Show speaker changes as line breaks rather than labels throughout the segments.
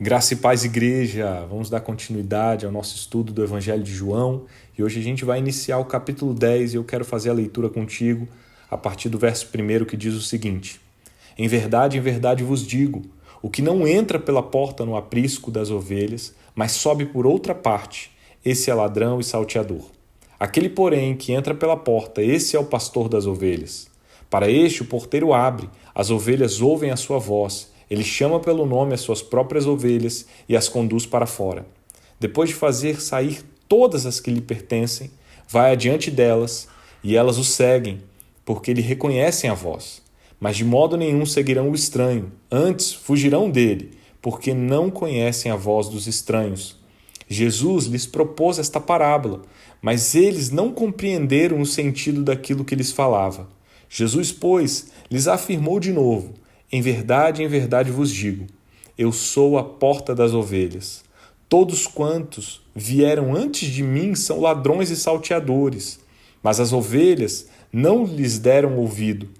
Graça e paz, igreja! Vamos dar continuidade ao nosso estudo do Evangelho de João e hoje a gente vai iniciar o capítulo 10 e eu quero fazer a leitura contigo a partir do verso 1 que diz o seguinte: em verdade vos digo, o que não entra pela porta no aprisco das ovelhas, mas sobe por outra parte, esse é ladrão e salteador. Aquele, porém, que entra pela porta, esse é o pastor das ovelhas. Para este o porteiro abre, as ovelhas ouvem a sua voz, ele chama pelo nome as suas próprias ovelhas e as conduz para fora. Depois de fazer sair todas as que lhe pertencem, vai adiante delas e elas o seguem, porque lhe reconhecem a voz. Mas de modo nenhum seguirão o estranho, antes fugirão dele, porque não conhecem a voz dos estranhos. Jesus lhes propôs esta parábola, mas eles não compreenderam o sentido daquilo que lhes falava. Jesus, pois, lhes afirmou de novo: em verdade vos digo, eu sou a porta das ovelhas. Todos quantos vieram antes de mim são ladrões e salteadores, mas as ovelhas não lhes deram ouvido.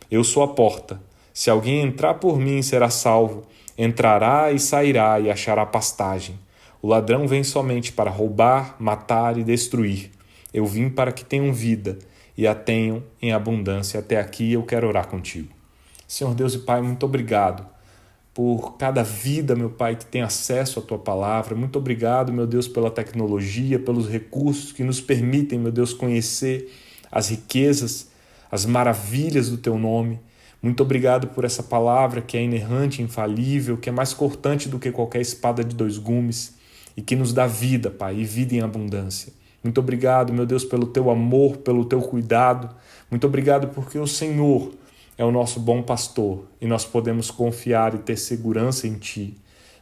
Eu sou a porta. Se alguém entrar por mim, será salvo. Entrará e sairá e achará pastagem. O ladrão vem somente para roubar, matar e destruir. Eu vim para que tenham vida e a tenham em abundância. Até aqui eu quero orar contigo. Senhor Deus e Pai, muito obrigado por cada vida, meu Pai, que tem acesso à Tua Palavra. Muito obrigado, meu Deus, pela tecnologia, pelos recursos que nos permitem, meu Deus, conhecer as riquezas, as maravilhas do Teu nome. Muito obrigado por essa palavra que é inerrante, infalível, que é mais cortante do que qualquer espada de dois gumes e que nos dá vida, Pai, e vida em abundância. Muito obrigado, meu Deus, pelo Teu amor, pelo Teu cuidado. Muito obrigado porque o Senhor é o nosso bom pastor e nós podemos confiar e ter segurança em Ti.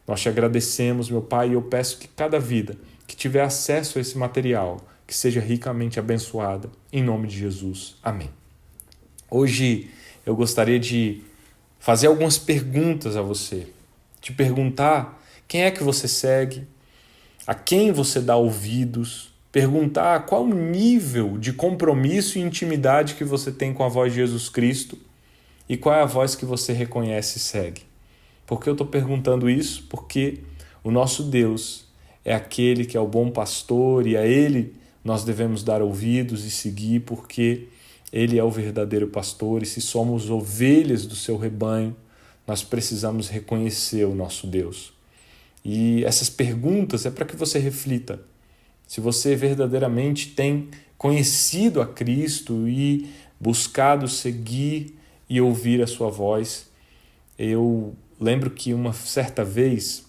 Nós Te agradecemos, meu Pai, e eu peço que cada vida que tiver acesso a esse material, que seja ricamente abençoada, em nome de Jesus. Amém. Hoje eu gostaria de fazer algumas perguntas a você. Te perguntar quem é que você segue, a quem você dá ouvidos, perguntar qual o nível de compromisso e intimidade que você tem com a voz de Jesus Cristo e qual é a voz que você reconhece e segue. Por que eu estou perguntando isso? Porque o nosso Deus é aquele que é o bom pastor e a Ele nós devemos dar ouvidos e seguir, porque Ele é o verdadeiro pastor e se somos ovelhas do seu rebanho, nós precisamos reconhecer o nosso Deus. E essas perguntas é para que você reflita. Se você verdadeiramente tem conhecido a Cristo e buscado seguir e ouvir a sua voz. Eu lembro que uma certa vez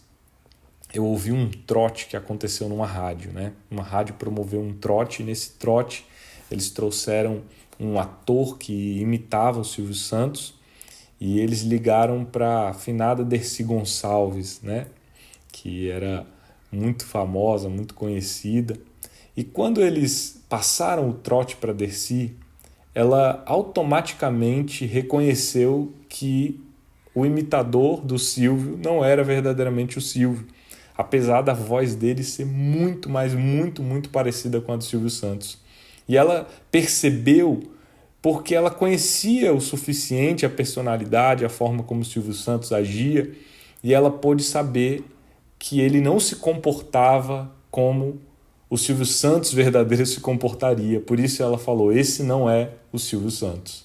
eu ouvi um trote que aconteceu numa rádio, né? Uma rádio promoveu um trote e nesse trote eles trouxeram um ator que imitava o Silvio Santos e eles ligaram para a finada Dercy Gonçalves, né? Que era muito famosa, muito conhecida. E quando eles passaram o trote para Dercy, ela automaticamente reconheceu que o imitador do Silvio não era verdadeiramente o Silvio, apesar da voz dele ser muito parecida com a do Silvio Santos. E ela percebeu porque ela conhecia o suficiente a personalidade, a forma como o Silvio Santos agia, e ela pôde saber que ele não se comportava como o Silvio Santos verdadeiro se comportaria. Por isso ela falou, esse não é o Silvio Santos.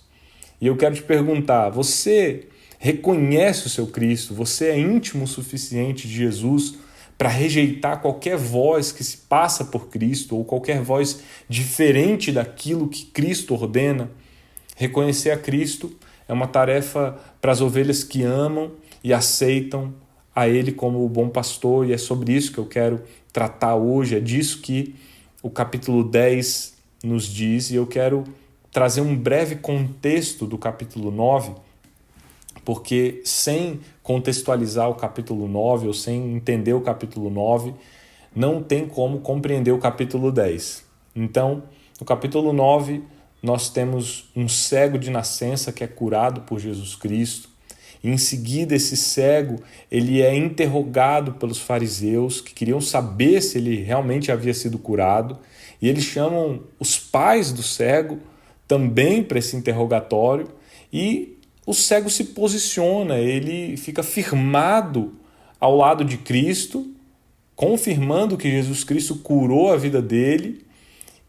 E eu quero te perguntar, você reconhece o seu Cristo? Você é íntimo o suficiente de Jesus para rejeitar qualquer voz que se passa por Cristo ou qualquer voz diferente daquilo que Cristo ordena? Reconhecer a Cristo é uma tarefa para as ovelhas que amam e aceitam a Ele como o bom pastor, e é sobre isso que eu quero tratar hoje, é disso que o capítulo 10 nos diz, e eu quero trazer um breve contexto do capítulo 9, porque sem contextualizar o capítulo 9 ou sem entender o capítulo 9, não tem como compreender o capítulo 10. Então, no capítulo 9, nós temos um cego de nascença que é curado por Jesus Cristo. E em seguida, esse cego ele é interrogado pelos fariseus, que queriam saber se ele realmente havia sido curado. E eles chamam os pais do cego também para esse interrogatório. E o cego se posiciona, ele fica firmado ao lado de Cristo, confirmando que Jesus Cristo curou a vida dele,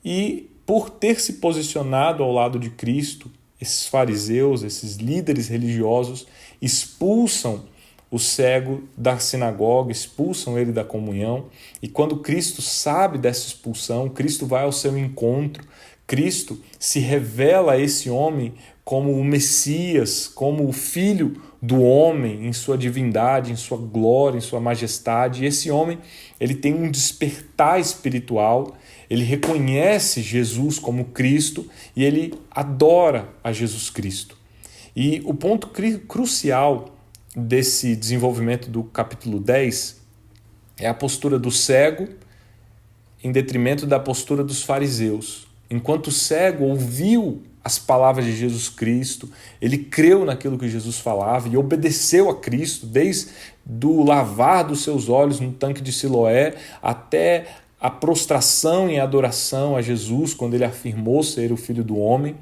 e por ter se posicionado ao lado de Cristo, esses fariseus, esses líderes religiosos, expulsam o cego da sinagoga, expulsam ele da comunhão, e quando Cristo sabe dessa expulsão, Cristo vai ao seu encontro, Cristo se revela a esse homem como o Messias, como o Filho do homem em sua divindade, em sua glória, em sua majestade. E esse homem, ele tem um despertar espiritual, ele reconhece Jesus como Cristo e ele adora a Jesus Cristo. E o ponto crucial desse desenvolvimento do capítulo 10 é a postura do cego em detrimento da postura dos fariseus. Enquanto o cego ouviu as palavras de Jesus Cristo, ele creu naquilo que Jesus falava e obedeceu a Cristo, desde o lavar dos seus olhos no tanque de Siloé até a prostração e adoração a Jesus, quando ele afirmou ser o Filho do Homem.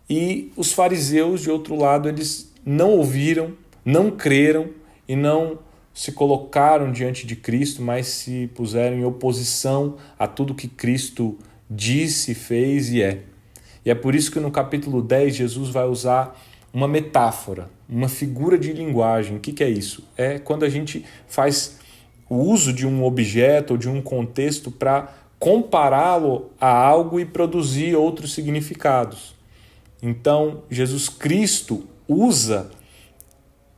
E os fariseus, de outro lado, eles não ouviram, não creram e não se colocaram diante de Cristo, mas se puseram em oposição a tudo que Cristo disse, fez e é. E é por isso que no capítulo 10 Jesus vai usar uma metáfora, uma figura de linguagem. O que é isso? É quando a gente faz o uso de um objeto ou de um contexto para compará-lo a algo e produzir outros significados. Então, Jesus Cristo usa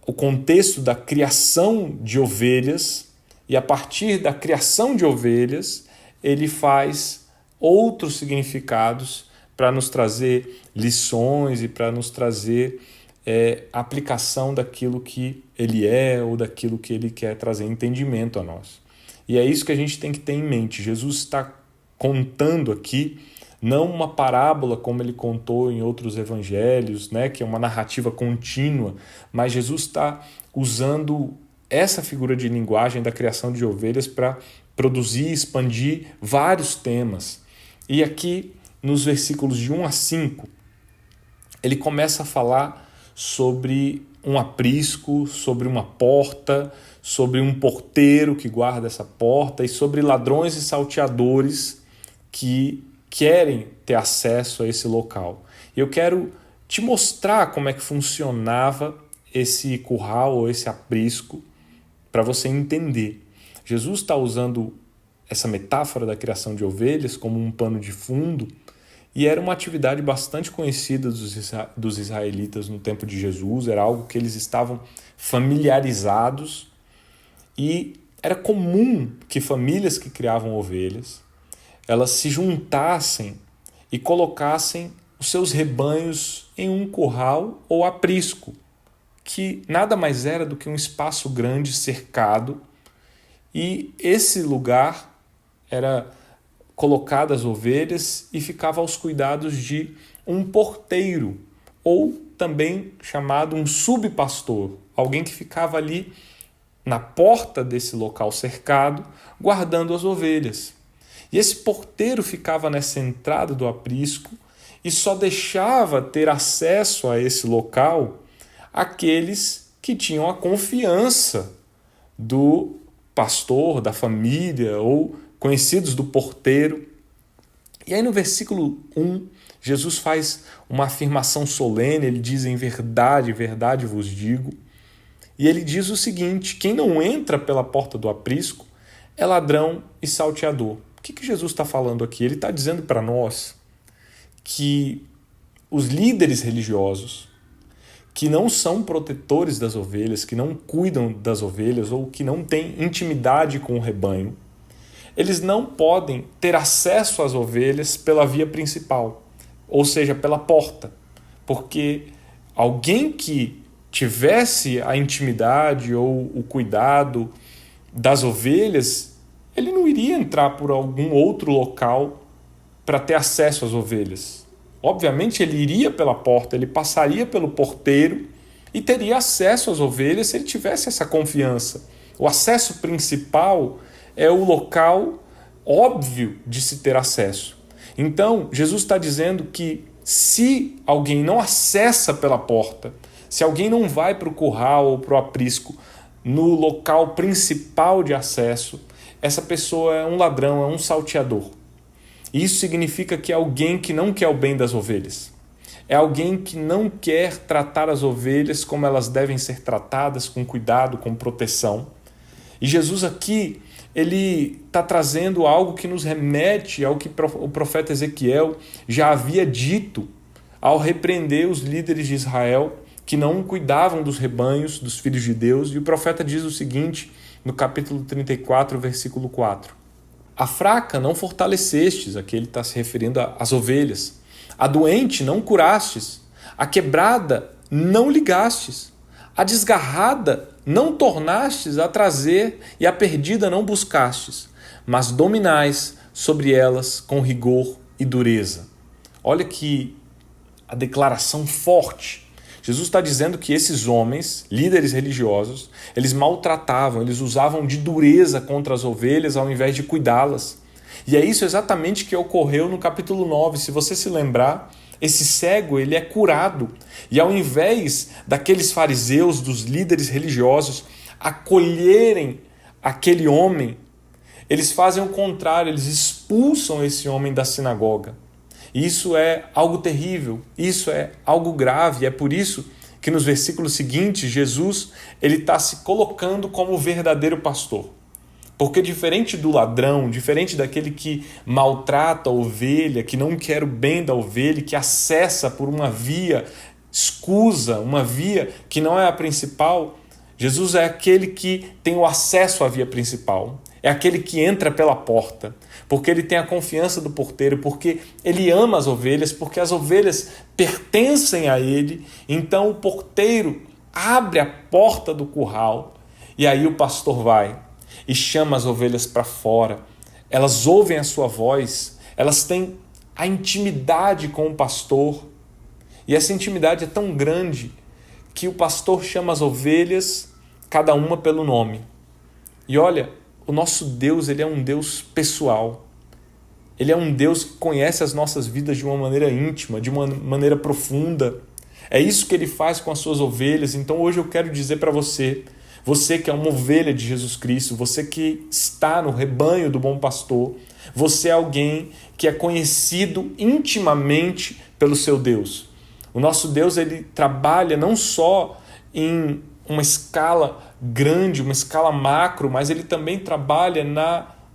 o contexto da criação de ovelhas e a partir da criação de ovelhas ele faz outros significados para nos trazer lições e para nos trazer aplicação daquilo que ele é ou daquilo que ele quer trazer entendimento a nós. E é isso que a gente tem que ter em mente. Jesus está contando aqui não uma parábola como ele contou em outros evangelhos, né, que é uma narrativa contínua, mas Jesus está usando essa figura de linguagem da criação de ovelhas para produzir e expandir vários temas. E aqui, nos versículos de 1 a 5, ele começa a falar sobre um aprisco, sobre uma porta, sobre um porteiro que guarda essa porta e sobre ladrões e salteadores que querem ter acesso a esse local. E eu quero te mostrar como é que funcionava esse curral ou esse aprisco para você entender. Jesus está usando essa metáfora da criação de ovelhas como um pano de fundo e era uma atividade bastante conhecida dos israelitas no tempo de Jesus, era algo que eles estavam familiarizados e era comum que famílias que criavam ovelhas elas se juntassem e colocassem os seus rebanhos em um curral ou aprisco, que nada mais era do que um espaço grande cercado, e esse lugar era colocado as ovelhas e ficava aos cuidados de um porteiro, ou também chamado um subpastor, alguém que ficava ali na porta desse local cercado, guardando as ovelhas. E esse porteiro ficava nessa entrada do aprisco e só deixava ter acesso a esse local aqueles que tinham a confiança do pastor, da família ou conhecidos do porteiro. E aí no versículo 1, Jesus faz uma afirmação solene, ele diz: em verdade, verdade vos digo. E ele diz o seguinte: quem não entra pela porta do aprisco é ladrão e salteador. O que Jesus está falando aqui? Ele está dizendo para nós que os líderes religiosos que não são protetores das ovelhas, que não cuidam das ovelhas ou que não têm intimidade com o rebanho, eles não podem ter acesso às ovelhas pela via principal, ou seja, pela porta, porque alguém que tivesse a intimidade ou o cuidado das ovelhas, ele não iria entrar por algum outro local para ter acesso às ovelhas. Obviamente ele iria pela porta, ele passaria pelo porteiro e teria acesso às ovelhas se ele tivesse essa confiança. O acesso principal é o local óbvio de se ter acesso. Então, Jesus está dizendo que se alguém não acessa pela porta, se alguém não vai para o curral ou para o aprisco no local principal de acesso, essa pessoa é um ladrão, é um salteador. Isso significa que é alguém que não quer o bem das ovelhas. É alguém que não quer tratar as ovelhas como elas devem ser tratadas, com cuidado, com proteção. E Jesus aqui, ele está trazendo algo que nos remete ao que o profeta Ezequiel já havia dito ao repreender os líderes de Israel que não cuidavam dos rebanhos, dos filhos de Deus. E o profeta diz o seguinte, no capítulo 34, versículo 4. A fraca não fortalecestes, aqui ele está se referindo às ovelhas. A doente não curastes, a quebrada não ligastes, a desgarrada não tornastes a trazer e a perdida não buscastes, mas dominais sobre elas com rigor e dureza. Olha que a declaração forte. Jesus está dizendo que esses homens, líderes religiosos, eles maltratavam, eles usavam de dureza contra as ovelhas ao invés de cuidá-las. E é isso exatamente que ocorreu no capítulo 9. Se você se lembrar, esse cego ele é curado. E ao invés daqueles fariseus, dos líderes religiosos, acolherem aquele homem, eles fazem o contrário, eles expulsam esse homem da sinagoga. Isso é algo terrível, isso é algo grave. É por isso que nos versículos seguintes, Jesus está se colocando como o verdadeiro pastor. Porque diferente do ladrão, diferente daquele que maltrata a ovelha, que não quer o bem da ovelha, que acessa por uma via escusa, uma via que não é a principal, Jesus é aquele que tem o acesso à via principal. É aquele que entra pela porta, porque ele tem a confiança do porteiro, porque ele ama as ovelhas, porque as ovelhas pertencem a ele. Então o porteiro abre a porta do curral e aí o pastor vai e chama as ovelhas para fora. Elas ouvem a sua voz, elas têm a intimidade com o pastor. E essa intimidade é tão grande que o pastor chama as ovelhas, cada uma pelo nome. E olha, o nosso Deus, ele é um Deus pessoal. Ele é um Deus que conhece as nossas vidas de uma maneira íntima, de uma maneira profunda. É isso que ele faz com as suas ovelhas. Então hoje eu quero dizer para você, você que é uma ovelha de Jesus Cristo, você que está no rebanho do bom pastor, você é alguém que é conhecido intimamente pelo seu Deus. O nosso Deus, ele trabalha não só em uma escala grande, uma escala macro, mas ele também trabalha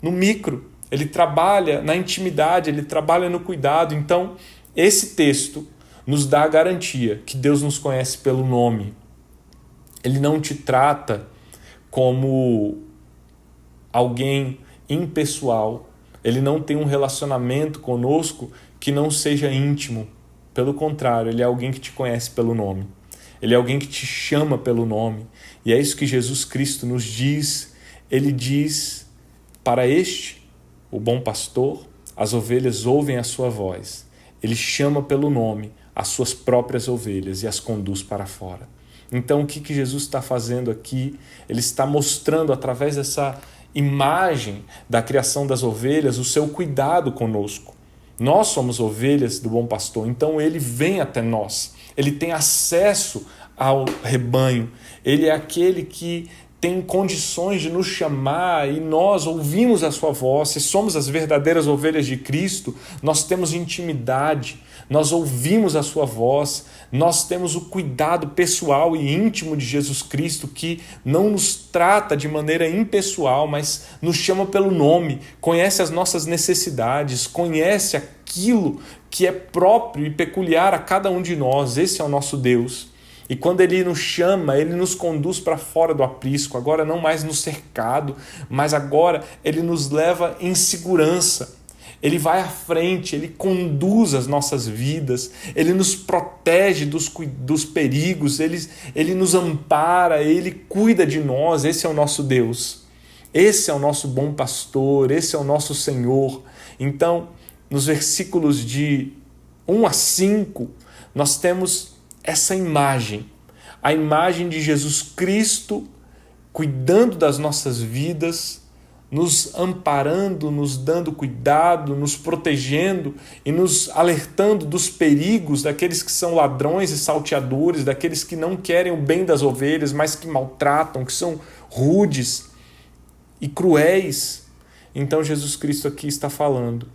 no micro, ele trabalha na intimidade, ele trabalha no cuidado. Então, esse texto nos dá a garantia que Deus nos conhece pelo nome. Ele não te trata como alguém impessoal, ele não tem um relacionamento conosco que não seja íntimo. Pelo contrário, ele é alguém que te conhece pelo nome. Ele é alguém que te chama pelo nome. E é isso que Jesus Cristo nos diz. Ele diz para este, o bom pastor, as ovelhas ouvem a sua voz. Ele chama pelo nome as suas próprias ovelhas e as conduz para fora. Então, o que Jesus está fazendo aqui? Ele está mostrando, através dessa imagem da criação das ovelhas, o seu cuidado conosco. Nós somos ovelhas do bom pastor, então ele vem até nós. Ele tem acesso ao rebanho. Ele é aquele que tem condições de nos chamar e nós ouvimos a sua voz. Se somos as verdadeiras ovelhas de Cristo, nós temos intimidade, nós ouvimos a sua voz, nós temos o cuidado pessoal e íntimo de Jesus Cristo, que não nos trata de maneira impessoal, mas nos chama pelo nome, conhece as nossas necessidades, conhece aquilo que é próprio e peculiar a cada um de nós. Esse é o nosso Deus. E quando ele nos chama, ele nos conduz para fora do aprisco, agora não mais no cercado, mas agora ele nos leva em segurança. Ele vai à frente, ele conduz as nossas vidas, ele nos protege dos perigos, ele nos ampara, ele cuida de nós. Esse é o nosso Deus, esse é o nosso bom pastor, esse é o nosso Senhor. Então, nos versículos de 1 a 5, nós temos essa imagem, a imagem de Jesus Cristo cuidando das nossas vidas, nos amparando, nos dando cuidado, nos protegendo e nos alertando dos perigos daqueles que são ladrões e salteadores, daqueles que não querem o bem das ovelhas, mas que maltratam, que são rudes e cruéis. Então Jesus Cristo aqui está falando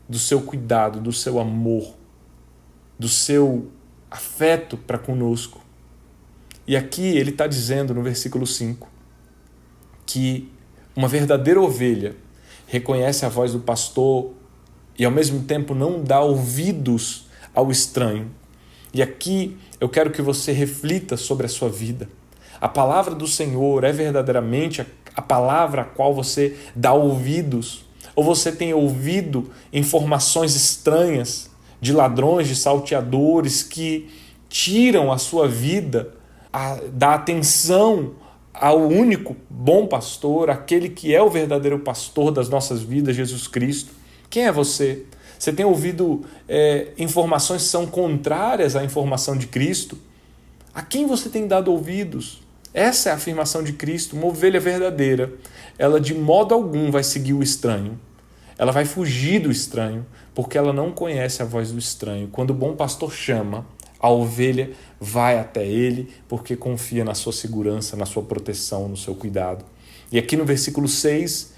do seu cuidado, do seu amor, do seu afeto para conosco. E aqui ele está dizendo no versículo 5 que uma verdadeira ovelha reconhece a voz do pastor e ao mesmo tempo não dá ouvidos ao estranho. E aqui eu quero que você reflita sobre a sua vida. A palavra do Senhor é verdadeiramente a palavra a qual você dá ouvidos? Ou você tem ouvido informações estranhas de ladrões, de salteadores que tiram a sua vida da atenção ao único bom pastor, aquele que é o verdadeiro pastor das nossas vidas, Jesus Cristo? Quem é você? Você tem ouvido informações que são contrárias à informação de Cristo? A quem você tem dado ouvidos? Essa é a afirmação de Cristo. Uma ovelha verdadeira, ela de modo algum vai seguir o estranho. Ela vai fugir do estranho, porque ela não conhece a voz do estranho. Quando o bom pastor chama, a ovelha vai até ele, porque confia na sua segurança, na sua proteção, no seu cuidado. E aqui no versículo 6,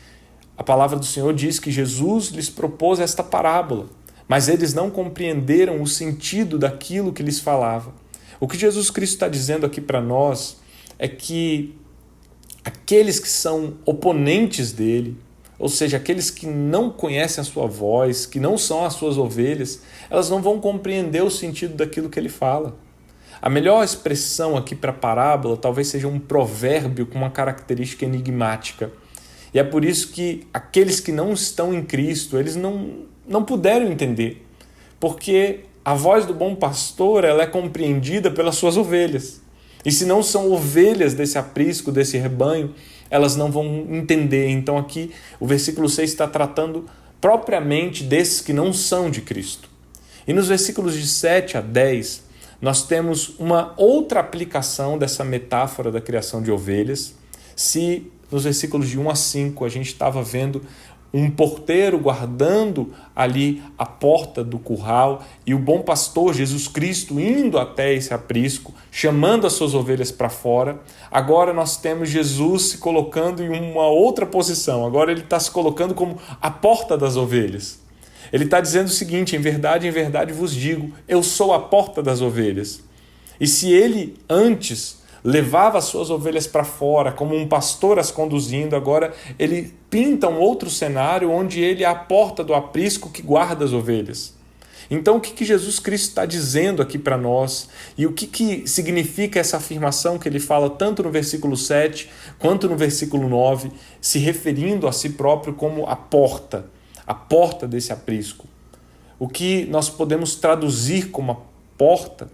a palavra do Senhor diz que Jesus lhes propôs esta parábola, mas eles não compreenderam o sentido daquilo que lhes falava. O que Jesus Cristo está dizendo aqui para nós é que aqueles que são oponentes dele, ou seja, aqueles que não conhecem a sua voz, que não são as suas ovelhas, elas não vão compreender o sentido daquilo que ele fala. A melhor expressão aqui para a parábola talvez seja um provérbio com uma característica enigmática. E é por isso que aqueles que não estão em Cristo, eles não puderam entender, porque a voz do bom pastor ela é compreendida pelas suas ovelhas. E se não são ovelhas desse aprisco, desse rebanho, elas não vão entender. Então aqui o versículo 6 está tratando propriamente desses que não são de Cristo. E nos versículos de 7 a 10, nós temos uma outra aplicação dessa metáfora da criação de ovelhas. Se nos versículos de 1 a 5 a gente estava vendo um porteiro guardando ali a porta do curral e o bom pastor Jesus Cristo indo até esse aprisco, chamando as suas ovelhas para fora. Agora nós temos Jesus se colocando em uma outra posição. Agora ele está se colocando como a porta das ovelhas. Ele está dizendo o seguinte: em verdade vos digo, eu sou a porta das ovelhas. E se ele antes levava as suas ovelhas para fora, como um pastor as conduzindo, agora ele pinta um outro cenário onde ele é a porta do aprisco que guarda as ovelhas. Então o que Jesus Cristo está dizendo aqui para nós e o que significa essa afirmação que ele fala tanto no versículo 7 quanto no versículo 9, se referindo a si próprio como a porta desse aprisco. O que nós podemos traduzir como a porta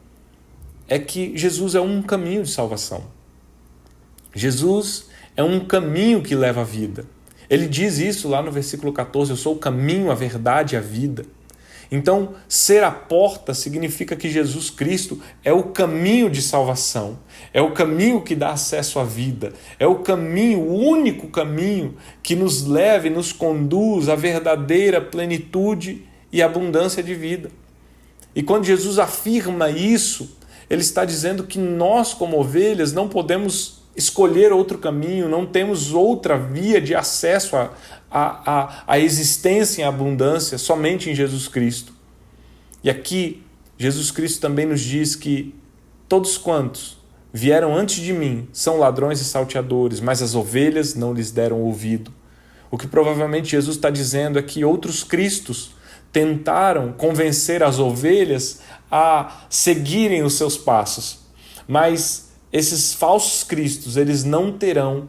é que Jesus é um caminho de salvação. Jesus é um caminho que leva à vida. Ele diz isso lá no versículo 14, eu sou o caminho, a verdade e a vida. Então, ser a porta significa que Jesus Cristo é o caminho de salvação, é o caminho que dá acesso à vida, é o caminho, o único caminho que nos leva e nos conduz à verdadeira plenitude e abundância de vida. E quando Jesus afirma isso, ele está dizendo que nós, como ovelhas, não podemos escolher outro caminho, não temos outra via de acesso à existência em abundância, somente em Jesus Cristo. E aqui, Jesus Cristo também nos diz que todos quantos vieram antes de mim são ladrões e salteadores, mas as ovelhas não lhes deram ouvido. O que provavelmente Jesus está dizendo é que outros cristos tentaram convencer as ovelhas a seguirem os seus passos, mas esses falsos cristos, eles não terão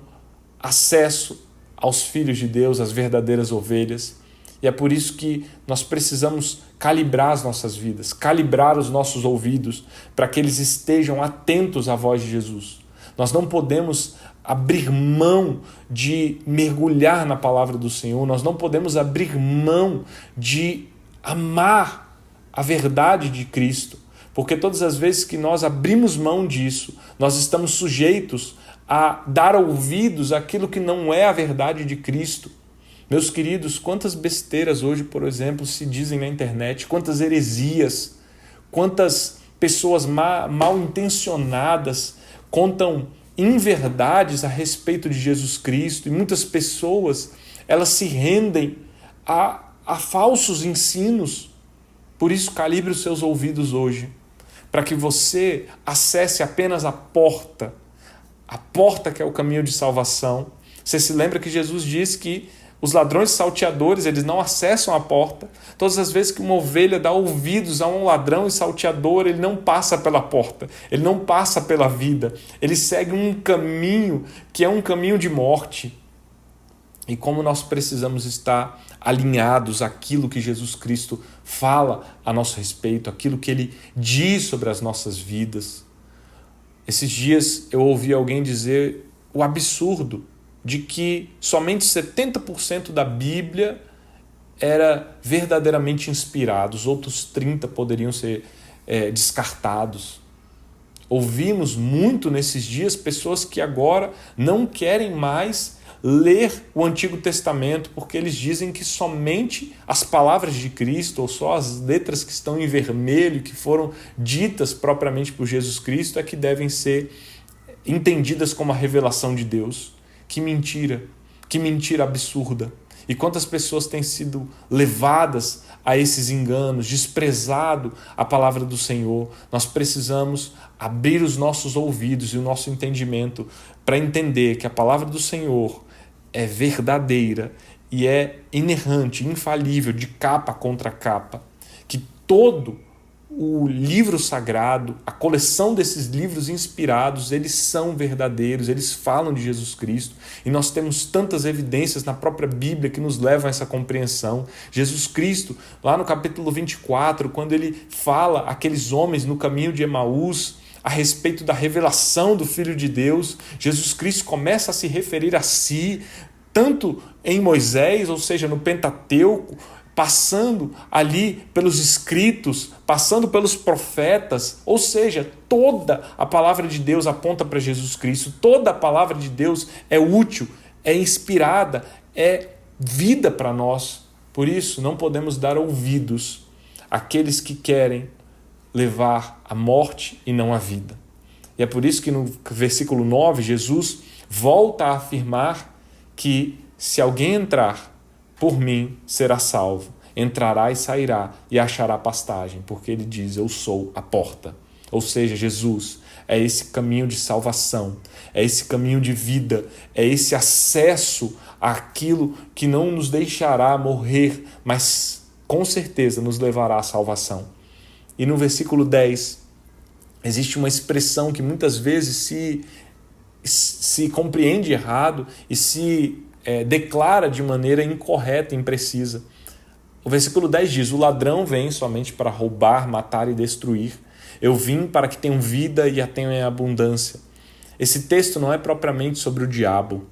acesso aos filhos de Deus, às verdadeiras ovelhas. E é por isso que nós precisamos calibrar as nossas vidas, calibrar os nossos ouvidos, para que eles estejam atentos à voz de Jesus. Nós não podemos abrir mão de mergulhar na palavra do Senhor, nós não podemos abrir mão de amar a verdade de Cristo, porque todas as vezes que nós abrimos mão disso, nós estamos sujeitos a dar ouvidos àquilo que não é a verdade de Cristo. Meus queridos, quantas besteiras hoje, por exemplo, se dizem na internet, quantas heresias, quantas pessoas mal intencionadas contam inverdades a respeito de Jesus Cristo, e muitas pessoas elas se rendem a falsos ensinos. Por isso, calibre os seus ouvidos hoje, para que você acesse apenas a porta que é o caminho de salvação. Você se lembra que Jesus disse que os ladrões salteadores, eles não acessam a porta. Todas as vezes que uma ovelha dá ouvidos a um ladrão e salteador, ele não passa pela porta, ele não passa pela vida, ele segue um caminho que é um caminho de morte. E como nós precisamos estar alinhados àquilo que Jesus Cristo fala a nosso respeito, aquilo que Ele diz sobre as nossas vidas. Esses dias eu ouvi alguém dizer o absurdo de que somente 70% da Bíblia era verdadeiramente inspirado, os outros 30% poderiam ser descartados. Ouvimos muito nesses dias pessoas que agora não querem mais ler o Antigo Testamento, porque eles dizem que somente as palavras de Cristo, ou só as letras que estão em vermelho, que foram ditas propriamente por Jesus Cristo, é que devem ser entendidas como a revelação de Deus. Que mentira absurda. E quantas pessoas têm sido levadas a esses enganos, desprezado a palavra do Senhor. Nós precisamos abrir os nossos ouvidos e o nosso entendimento para entender que a palavra do Senhor é verdadeira e é inerrante, infalível, de capa contra capa. Que todo o livro sagrado, a coleção desses livros inspirados, eles são verdadeiros, eles falam de Jesus Cristo, e nós temos tantas evidências na própria Bíblia que nos levam a essa compreensão. Jesus Cristo, lá no capítulo 24, quando ele fala àqueles homens no caminho de Emaús, a respeito da revelação do Filho de Deus, Jesus Cristo começa a se referir a si, tanto em Moisés, ou seja, no Pentateuco, passando ali pelos escritos, passando pelos profetas, ou seja, toda a palavra de Deus aponta para Jesus Cristo, toda a palavra de Deus é útil, é inspirada, é vida para nós. Por isso, não podemos dar ouvidos àqueles que querem levar a morte e não a vida. E é por isso que no versículo 9, Jesus volta a afirmar que se alguém entrar por mim, será salvo. Entrará e sairá e achará pastagem, porque ele diz, eu sou a porta. Ou seja, Jesus é esse caminho de salvação, é esse caminho de vida, é esse acesso àquilo que não nos deixará morrer, mas com certeza nos levará à salvação. E no versículo 10, existe uma expressão que muitas vezes se compreende errado e se declara de maneira incorreta e imprecisa. O versículo 10 diz, o ladrão vem somente para roubar, matar e destruir. Eu vim para que tenham vida e a tenham em abundância. Esse texto não é propriamente sobre o diabo.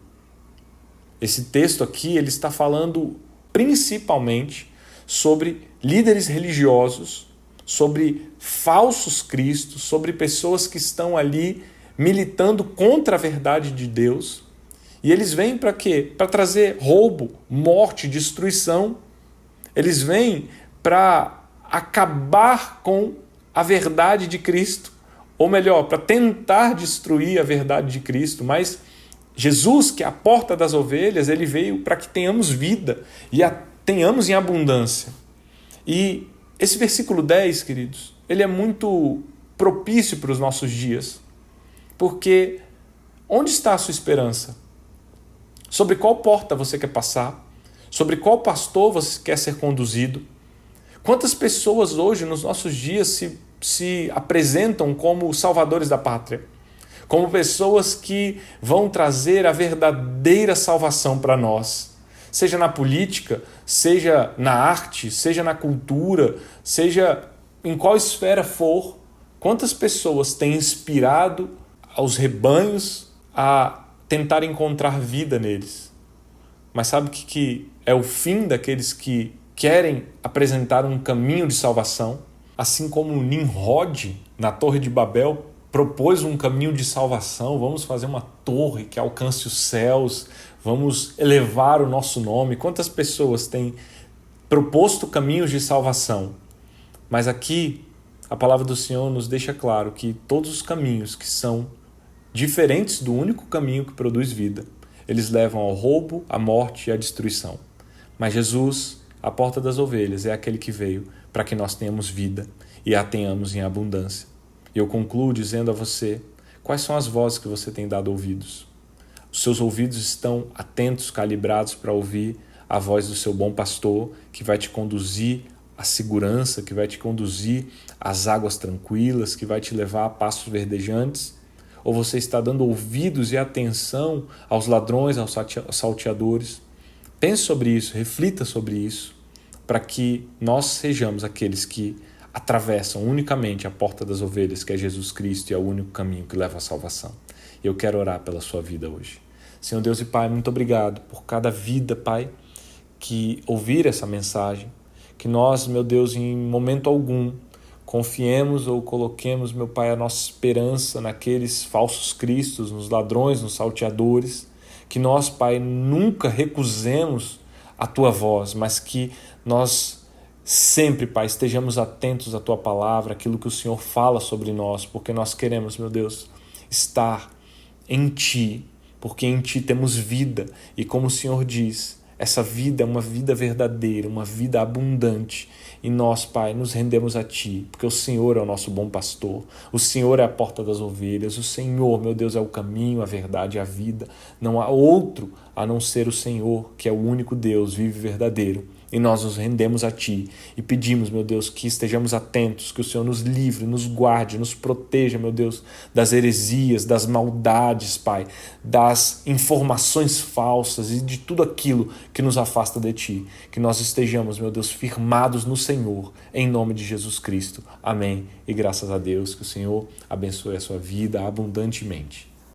Esse texto aqui ele está falando principalmente sobre líderes religiosos, sobre falsos cristos, sobre pessoas que estão ali militando contra a verdade de Deus. E eles vêm para quê? Para trazer roubo, morte, destruição. Eles vêm para acabar com a verdade de Cristo. Ou melhor, para tentar destruir a verdade de Cristo. Mas Jesus, que é a porta das ovelhas, ele veio para que tenhamos vida e a tenhamos em abundância. E esse versículo 10, queridos, ele é muito propício para os nossos dias. Porque onde está a sua esperança? Sobre qual porta você quer passar? Sobre qual pastor você quer ser conduzido? Quantas pessoas hoje, nos nossos dias, se apresentam como salvadores da pátria? Como pessoas que vão trazer a verdadeira salvação para nós? Seja na política, seja na arte, seja na cultura, seja em qual esfera for. Quantas pessoas têm inspirado aos rebanhos a tentar encontrar vida neles? Mas sabe o que é o fim daqueles que querem apresentar um caminho de salvação? Assim como Nimrod, na Torre de Babel, propôs um caminho de salvação, vamos fazer uma torre que alcance os céus, vamos elevar o nosso nome. Quantas pessoas têm proposto caminhos de salvação? Mas aqui a palavra do Senhor nos deixa claro que todos os caminhos que são diferentes do único caminho que produz vida. Eles levam ao roubo, à morte e à destruição. Mas Jesus, a porta das ovelhas, é aquele que veio para que nós tenhamos vida e a tenhamos em abundância. E eu concluo dizendo a você, quais são as vozes que você tem dado ouvidos? Os seus ouvidos estão atentos, calibrados para ouvir a voz do seu bom pastor, que vai te conduzir à segurança, que vai te conduzir às águas tranquilas, que vai te levar a passos verdejantes? Ou você está dando ouvidos e atenção aos ladrões, aos salteadores? Pense sobre isso, reflita sobre isso, para que nós sejamos aqueles que atravessam unicamente a porta das ovelhas, que é Jesus Cristo, e é o único caminho que leva à salvação. Eu quero orar pela sua vida hoje. Senhor Deus e Pai, muito obrigado por cada vida, Pai, que ouvir essa mensagem, que nós, meu Deus, em momento algum, confiemos ou coloquemos, meu Pai, a nossa esperança naqueles falsos cristos, nos ladrões, nos salteadores, que nós, Pai, nunca recusemos a Tua voz, mas que nós sempre, Pai, estejamos atentos à Tua palavra, aquilo que o Senhor fala sobre nós, porque nós queremos, meu Deus, estar em Ti, porque em Ti temos vida, e como o Senhor diz, essa vida é uma vida verdadeira, uma vida abundante. E nós, Pai, nos rendemos a Ti, porque o Senhor é o nosso bom pastor. O Senhor é a porta das ovelhas. O Senhor, meu Deus, é o caminho, a verdade e a vida. Não há outro a não ser o Senhor, que é o único Deus, vivo e verdadeiro. E nós nos rendemos a Ti e pedimos, meu Deus, que estejamos atentos, que o Senhor nos livre, nos guarde, nos proteja, meu Deus, das heresias, das maldades, Pai, das informações falsas e de tudo aquilo que nos afasta de Ti. Que nós estejamos, meu Deus, firmados no Senhor, em nome de Jesus Cristo. Amém. E graças a Deus, que o Senhor abençoe a sua vida abundantemente.